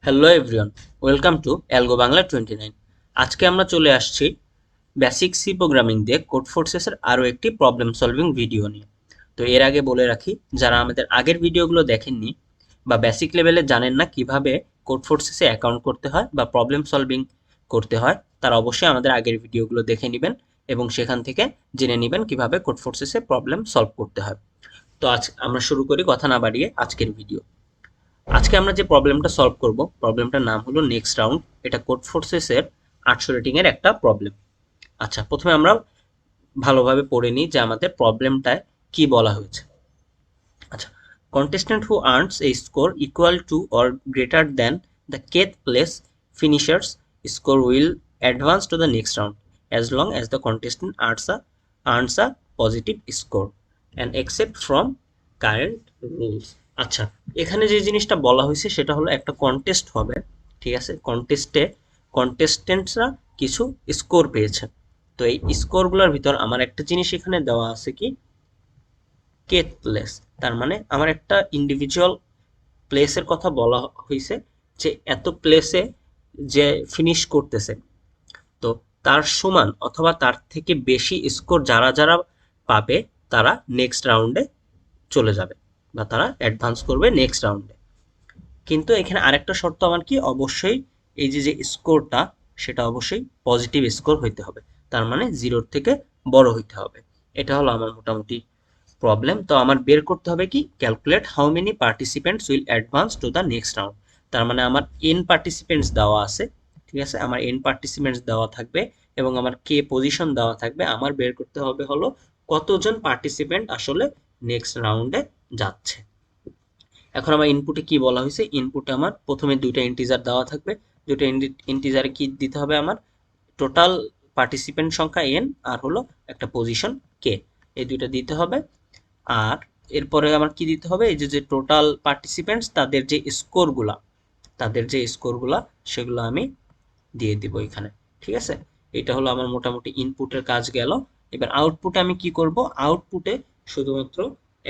Hello everyone, welcome to algo Bangla 29। আজকে আমরা চলে আসছি বেসিক সি প্রোগ্রামিং দিয়ে কোড ফোর্সেসের আরও একটি প্রবলেম সলভিং ভিডিও নিয়ে। তো এর আগে বলে রাখি, যারা আমাদের আগের ভিডিওগুলো দেখেননি বা বেসিক লেভেলে জানেন না কিভাবে কোড ফোর্সেসে অ্যাকাউন্ট করতে হয় বা প্রবলেম সলভিং করতে হয়, তারা অবশ্যই আমাদের আগের ভিডিওগুলো দেখে নেবেন এবং সেখান থেকে জেনে নেবেন কিভাবে কোড ফোর্সেসে প্রবলেম সলভ করতে হয়। তো আজ আমরা শুরু করি কথা না বাড়িয়ে আজকের ভিডিও। আজকে আমরা যে প্রবলেমটা সলভ করব, প্রবলেমটার নাম হলো নেক্সট রাউন্ড। এটা কোড ফোর্সেসের 800 রেটিং এর একটা প্রবলেম। আচ্ছা, প্রথমে আমরা ভালোভাবে পড়ে নিই যে আমাদের প্রবলেমটায় কি বলা হয়েছে। আচ্ছা, contestant who earns a score equal to or greater than the kth place finisher's score will advance to the next round as long as the contestant earns a positive score and except from current rules. আচ্ছা, এখানে যে জিনিসটা বলা হয়েছে সেটা হলো একটা contest হবে, ঠিক আছে? কন্টেস্টেন্টসরা কিছু স্কোর পেয়েছে। তো এই স্কোরগুলোর ভিতর আমার একটা জিনিস এখানে দেওয়া আছে কি, কেথ প্লেস। তার মানে আমার একটা ইন্ডিভিজুয়াল প্লেসের কথা বলা হয়েছে, যে এত প্লেসে যে ফিনিশ করতেছে, তো তার সমান অথবা তার থেকে বেশি স্কোর যারা যারা পাবে তারা নেক্সট রাউন্ডে চলে যাবে বা তারা অ্যাডভান্স করবে নেক্সট রাউন্ডে। কিন্তু এখানে আরেকটা শর্ত আমার কি, অবশ্যই এই যে যে স্কোরটা সেটা অবশ্যই পজিটিভ স্কোর হইতে হবে, তার মানে জিরোর থেকে বড় হইতে হবে। এটা হলো আমার মোটামুটি প্রবলেম। তো আমার বের করতে হবে কি, calculate how many participants will advance to the next round. তার মানে আমার এন পার্টিসিপেন্টস দেওয়া আছে, ঠিক আছে? আমার এন পার্টিসিপেন্টস দেওয়া থাকবে এবং আমার কে পজিশন দেওয়া থাকবে। আমার বের করতে হবে হলো কতজন পার্টিসিপেন্ট আসলে নেক্সট রাউন্ডে যাচ্ছে। এখন আমার ইনপুটে কি বলা হয়েছে, ইনপুটে আমার প্রথমে দুইটা ইন্টিজার দেওয়া থাকবে। দুইটা ইন্টিজারে কি দিতে হবে, আমার টোটাল পার্টিসিপেন্ট সংখ্যা এন আর হলো একটা পজিশন কে, এই দুইটা দিতে হবে। আর এরপরে আমার কি দিতে হবে, এই যে যে টোটাল পার্টিসিপেন্টস তাদের যে স্কোরগুলা সেগুলো আমি দিয়ে দিব এখানে, ঠিক আছে? এটা হলো আমার মোটামুটি ইনপুটের কাজ গেল। এবার আউটপুটে আমি কি করব, আউটপুটে শুধুমাত্র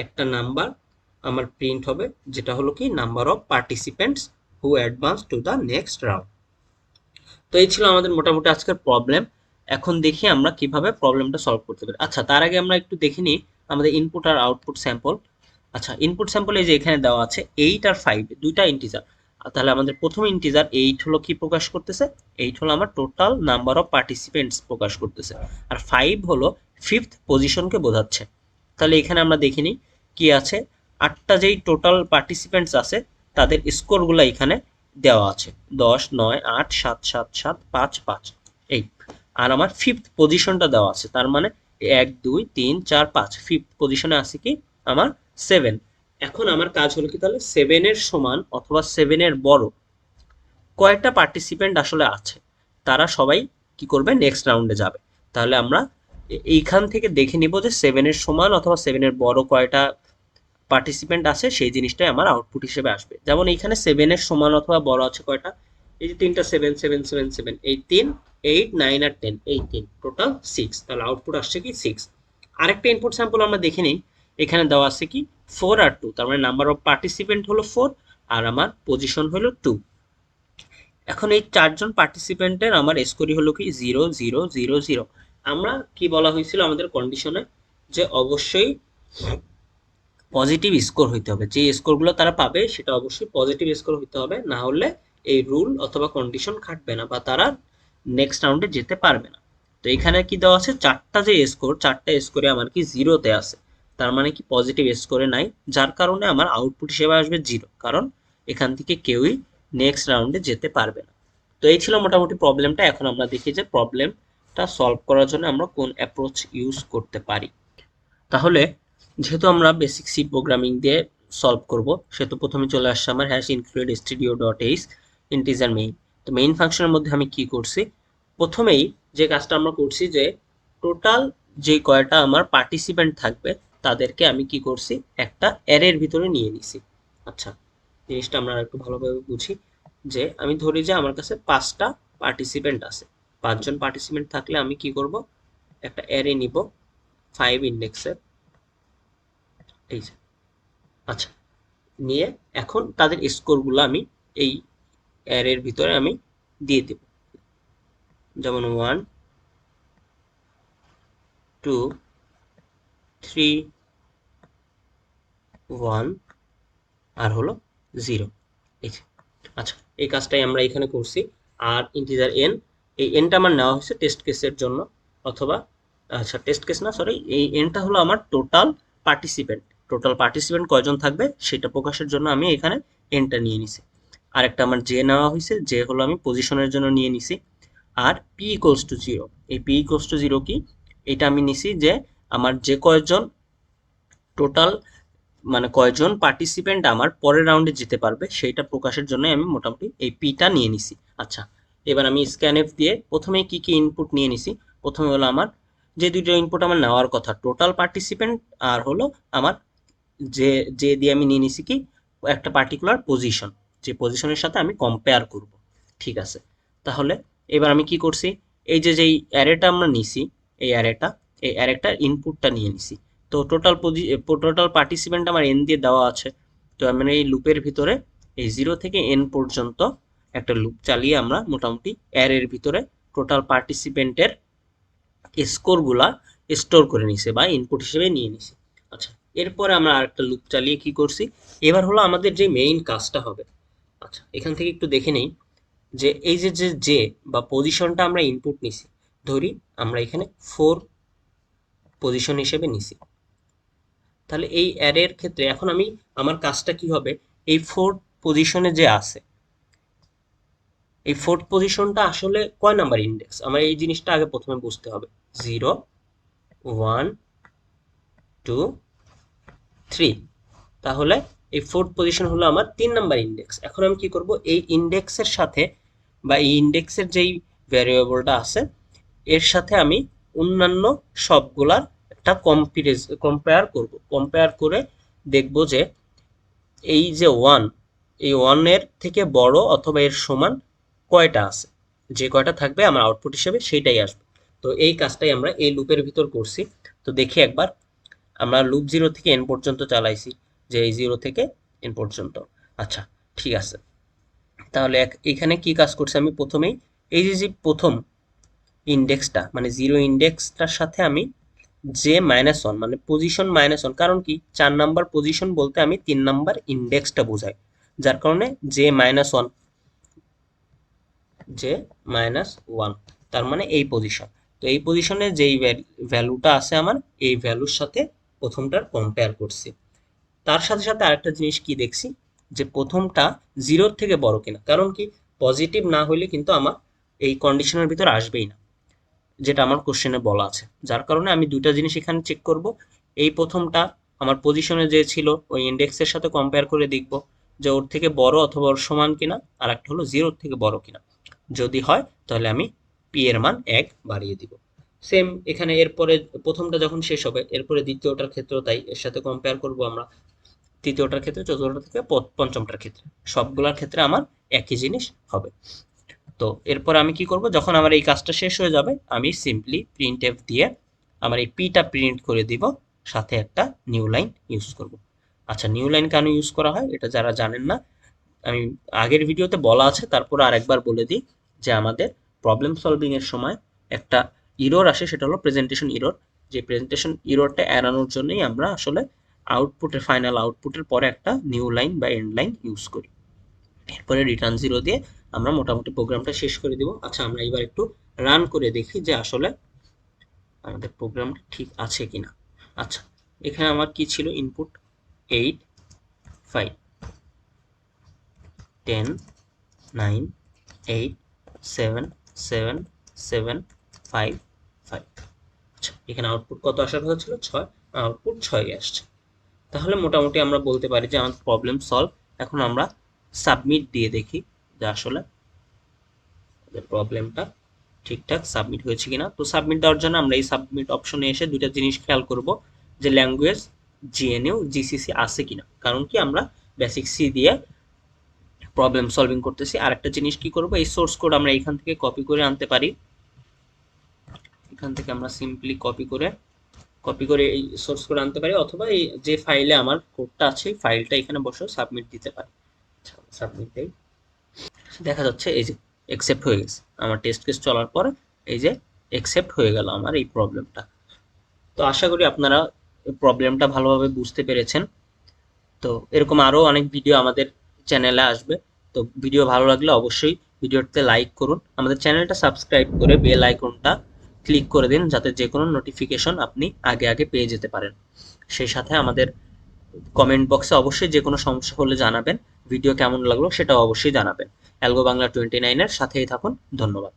একটা নাম্বার আমার প্রিন্ট হবে, যেটা হলো কি number of participants who advance to the next round. তো এই ছিল আমাদের মোটামুটি আজকের প্রবলেম। এখন দেখি আমরা কিভাবে প্রবলেমটা সলভ করতে পারি। আচ্ছা, তার আগে আমরা একটু দেখে নিই আমাদের ইনপুট আর আউটপুট স্যাম্পল। আচ্ছা, ইনপুট স্যাম্পল এই যে এখানে দেওয়া আছে 8 আর 5 দুইটা ইন্টিজার। তাহলে আমাদের প্রথম ইন্টিজার 8 হলো কি প্রকাশ করতেছে, 8 হলো আমার টোটাল নাম্বার অফ পার্টিসিপেন্টস প্রকাশ করতেছে, আর 5 হলো ফিফথ পজিশনকে বোঝাচ্ছে। তাহলে এখানে আমরা দেখে নিই কি আছে, 8টা যেই টোটাল পার্টিসিপেন্টস আছে তাদের স্কোরগুলো এখানে দেওয়া আছে, 10, 9, 8, 7, 7, 7, 5, 5 এই। আর আমার ফিফথ পজিশনটা দেওয়া আছে, তার মানে 1, 2, 3, 4, 5 ফিফথ পজিশনে আছে কি আমার 7। এখন আমার কাজ হলো কি, তাহলে 7 এর সমান অথবা 7 এর বড় কয়েকটা পার্টিসিপেন্ট আসলে আছে, তারা সবাই কি করবে, নেক্সট রাউন্ডে যাবে। তাহলে আমরা এইখান থেকে দেখে নিব যে 7 এর সমান অথবা 7 এর বড় কয়টা পার্টিসিপেন্ট আছে, সেই জিনিসটাই আমার আউটপুট হিসেবে আসবে। যেমন এইখানে 7 এর সমান অথবা বড় আছে কয়টা, এই যে তিনটা 7 7 7 7, এই 3, 8, 9 আর 10, এই 3 টোটাল 6, তাহলে আউটপুট আসছে কি 6। আরেকটা ইনপুট স্যাম্পল আমরা দেখে নিই, এখানে দেওয়া আছে কি 4 আর 2, তার মানে নাম্বার অফ পার্টিসিপেন্ট হলো 4 আর আমার পজিশন হলো 2। এখন এই চারজন পার্টিসিপেন্টের আমার স্কোরই হলো কি 0 0 0 0। আমরা কি বলা হয়েছিল আমাদের কন্ডিশনে, যে অবশ্যই পজিটিভ স্কোর হইতে হবে, যে স্কোরগুলো তারা পাবে সেটা অবশ্যই পজিটিভ স্কোর হইতে হবে, না হলে এই রুল অথবা কন্ডিশন খাটবে না বা তারা নেক্সট রাউন্ডে যেতে পারবে না। তো এখানে কি দেওয়া আছে, চারটা যে স্কোর, চারটা স্কোরে আমার কি জিরোতে আছে, তার মানে কি পজিটিভ স্কোরে নাই, যার কারণে আমার আউটপুট হিসেবে আসবে জিরো, কারণ এখান থেকে কেউই নেক্সট রাউন্ডে যেতে পারবে না। তো এই ছিল মোটামুটি প্রবলেমটা। এখন আমরা দেখি যে প্রবলেমটা সলভ করার জন্য আমরা কোন অ্যাপ্রোচ ইউজ করতে পারি। তাহলে যেহেতু আমরা বেসিক সি প্রোগ্রামিং দিয়ে সলভ করব, সেহেতু প্রথমে চলে আসছে আমার hash include studio dot H integer main. তো মেইন ফাংশনের মধ্যে আমি কি করছি, প্রথমেই যে কাজটা আমরা করছি, যে টোটাল যে কয়টা আমার পার্টিসিপেন্ট থাকবে তাদেরকে আমি কি করছি, একটা অ্যারের ভিতরে নিয়ে নিছি। আচ্ছা, জিনিসটা আমরা একটু ভালোভাবে বুঝি, যে আমি ধরি যে আমার কাছে 5টা পার্টিসিপেন্ট আছে, 5জন পার্টিসিপেন্ট থাকলে আমি কি করব, একটা অ্যারে নিব 5 ইন্ডেক্সের, এই যে। আচ্ছা, নিয়ে এখন তাদের স্কোরগুলো আমি এই অ্যারের ভিতরে আমি দিয়ে দেব, যেমন 1 2 3 1 আর হলো 0। এই যে, আচ্ছা এই কাজটাই আমরা এখানে করছি। আর ইন্টিজার n, এই nটা আমার নেওয়া হয়েছে টেস্ট কেসের জন্য, অথবা আচ্ছা টেস্ট কেস না, সরি, এই nটা হলো আমার টোটাল পার্টিসিপেন্ট। টোটাল পার্টিসিপেন্ট কয়জন থাকবে সেটা প্রকাশের জন্য আমি এখানে nটা নিয়ে নিছি। আর একটা আমার যে নেওয়া হয়েছে, যে হলো আমি পজিশনের জন্য নিয়ে নিছি। আর p ইকুয়ালস টু 0, এই p ইকুয়ালস টু 0 কি, এটা আমি নিছি যে আমার যে কয়জন টোটাল, মানে কয়জন পার্টিসিপেন্ট আমার পরের রাউন্ডে যেতে পারবে সেইটা প্রকাশের জন্য আমি মোটামুটি এই পিটা নিয়ে নিছি। আচ্ছা, এবার আমি স্ক্যানএফ দিয়ে প্রথমে কি কি ইনপুট নিয়ে নিছি। প্রথমে হলো আমার যে দুটো ইনপুট আমার নেওয়ার কথা, টোটাল পার্টিসিপেন্ট আর হলো আমার যে যে দিয়ে আমি নিয়ে নিছি কি একটা পার্টিকুলার পজিশন, যে পজিশনের সাথে আমি কম্পেয়ার করব। ঠিক আছে, তাহলে এবার আমি কি করছি, এই যে যেই অ্যারেটা আমরা নিছি, এই অ্যারেটার ইনপুটটা নিয়ে নিছি। তো টোটাল পার্টিসিপেন্ট আমার এন দিয়ে দেওয়া আছে। তো আমি এই লুপের ভিতরে এই 0 থেকে এন পর্যন্ত একটা লুপ চালিয়ে আমরা মোটামুটি অ্যারের ভিতরে টোটাল পার্টিসিপেন্টের স্কোরগুলা স্টোর করে নিছে বা ইনপুট হিসেবে নিয়ে নিছি। আচ্ছা, এরপরে আমরা আরেকটা লুপ চালিয়ে কি করছি, এবার হলো আমাদের যে মেইন কাজটা হবে। আচ্ছা, এখান থেকে একটু দেখে নেই যে এই যে যে বা পজিশনটা আমরা ইনপুট নিছি, ধরি আমরা এখানে 4 পজিশন হিসেবে নিছি। তাহলে এই অ্যারের ক্ষেত্রে এখন আমি আমার কাজটা কি হবে, এই 4 পজিশনে যে আছে, এই 4th পজিশনটা আসলে কয় নাম্বার ইন্ডেক্স, আমার এই জিনিসটা আগে প্রথমে বুঝতে হবে। 0 1 2 3, তাহলে এই 4th পজিশন হলো আমার 3 নাম্বার ইন্ডেক্স। এখন আমি কি করব, এই ইন্ডেক্সের সাথে বা এই ইন্ডেক্সের যেই ভ্যারিয়েবলটা আছে এর সাথে আমি অন্যান্য সবগুলার একটা কম্পেয়ার করব। কম্পেয়ার করে দেখব যে এই যে 1, এই 1 এর থেকে বড় অথবা এর সমান কয়টা আছে, যে কয়টা থাকবে আমার আউটপুট হিসেবে সেইটাই আসবে। তো এই কাজটাই আমরা এই লুপের ভিতর করছি। তো দেখি একবার, আমরা লুপ 0 থেকে n পর্যন্ত চালাইছি, যে এই 0 থেকে n পর্যন্ত। আচ্ছা, ঠিক আছে, তাহলে এখানে কি কাজ করছি আমি, প্রথমেই এই যে প্রথম ইন্ডেক্সটা মানে 0 ইন্ডেক্সটার সাথে আমি যে -1 মানে পজিশন -1, কারণ কি 4 নাম্বার পজিশন বলতে আমি 3 নাম্বার ইন্ডেক্সটা বোঝাই, যার কারণে যে -1, যে -1 তার মানে এই পজিশন। তো এই পজিশনে যেই ভ্যালুটা আছে আমার, এই ভ্যালুর সাথে প্রথমটার কম্পেয়ার করছি। তার সাথে সাথে আরেকটা জিনিস কি দেখছি, যে প্রথমটা 0 থেকে বড় কিনা, কারণ কি পজিটিভ না হইলে কিন্তু আমার এই কন্ডিশনের ভিতর আসবেই না, যেটা আমার কোশ্চেনে বলা আছে। যার কারণে আমি দুইটা জিনিস এখানে চেক করব, এই প্রথমটা আমার পজিশনে যে ছিল ওই ইন্ডেক্সের সাথে কম্পেয়ার করে দেখব যে ওর থেকে বড় অথবা ওর সমান কিনা, আর একটা হলো 0 থেকে বড় কিনা। যদি হয় তাহলে আমি পি এর মান 1 বাড়িয়ে দিব। সেম এখানে এরপরে প্রথমটা যখন শেষ হবে এরপরে দ্বিতীয়টার ক্ষেত্রেও তাই, এর সাথে কম্পেয়ার করব আমরা তৃতীয়টার ক্ষেত্রে, চতুর্থটা থেকে পঞ্চমটার ক্ষেত্রে, সবগুলোর ক্ষেত্রে আমার একই জিনিস হবে। তো এরপর আমি কি করব, যখন আমার এই কাজটা শেষ হয়ে যাবে আমি সিম্পলি প্রিন্টএফ দিয়ে আমার এই পিটা প্রিন্ট করে দিব, সাথে একটা নিউ লাইন ইউজ করব। আচ্ছা, নিউ লাইন কেন ইউজ করা হয় এটা যারা জানেন না, আমি আগের ভিডিওতে বলা আছে, তারপর আরেকবার বলে দিই যে আমাদের প্রবলেম সলভিং এর সময় একটা ইরর আসে, সেটা হলো প্রেজেন্টেশন ইরর। যে প্রেজেন্টেশন ইররটা এড়ানোর জন্যই আমরা আসলে ফাইনাল আউটপুটের পরে একটা নিউ লাইন বা এন্ড লাইন ইউজ করি। এরপরে রিটার্ন 0 দিয়ে আমরা মোটামুটি প্রোগ্রামটা শেষ করে দিব। আচ্ছা, আমরা এবার একটু রান করে দেখি যে আসলে আমাদের প্রোগ্রামটা ঠিক আছে কিনা। আচ্ছা, এখানে আমার কি ছিল, ইনপুট 8 5 10 9 8 7 7 7 5 5। আচ্ছা, এখানে আউটপুট কত আসার কথা ছিল, 6, আউটপুট 6 আসছে। তাহলে মোটামুটি আমরা বলতে পারি যে আমাদের প্রবলেম সলভ। এখন আমরা সাবমিট দিয়ে দেখি যে আসলে প্রবলেমটা ঠিকঠাক সাবমিট হয়েছে কিনা। তো সাবমিট দেওয়ার জন্য আমরা এই সাবমিট অপশনে এসে দুইটা জিনিস খেয়াল করব, যে ল্যাঙ্গুয়েজ জিএনইউ জিসিসি আছে কিনা, কারণ কি আমরা বেসিক সি দিয়ে প্রবলেম সলভিং করতেছি। আর একটা জিনিস কি করব, এই সোর্স কোড আমরা এখান থেকে কপি করে আনতে পারি। এখান থেকে আমরা সিম্পলি কপি করে এই সোর্স কোড আনতে পারি, অথবা এই যে ফাইলে আমার কোডটা আছে ফাইলটা এখানে বসে সাবমিট দিতে পারি। সাবমিট দেই। দেখা যাচ্ছে এই যে একসেপ্ট হয়ে গেছে, আমার টেস্ট কেস চলার পরে এই যে একসেপ্ট হয়ে গেল আমার এই প্রবলেমটা। তো আশা করি আপনারা প্রবলেমটা ভালোভাবে বুঝতে পেরেছেন। তো এরকম আরও অনেক ভিডিও আমাদের চ্যানেলে আসবে। তো ভিডিও ভালো লাগলে অবশ্যই ভিডিওতে লাইক করুন, আমাদের চ্যানেলটা সাবস্ক্রাইব করে বেল আইকনটা ক্লিক করে দিন, যাতে যে কোনো নোটিফিকেশন আপনি আগে আগে পেয়ে যেতে পারেন। সেই সাথে আমাদের কমেন্ট বক্সে অবশ্যই যে কোনো সমস্যা হলে জানাবেন, ভিডিও কেমন লাগলো সেটাও অবশ্যই জানাবেন। অ্যালগো বাংলা 29 এর সাথেই থাকুন। ধন্যবাদ।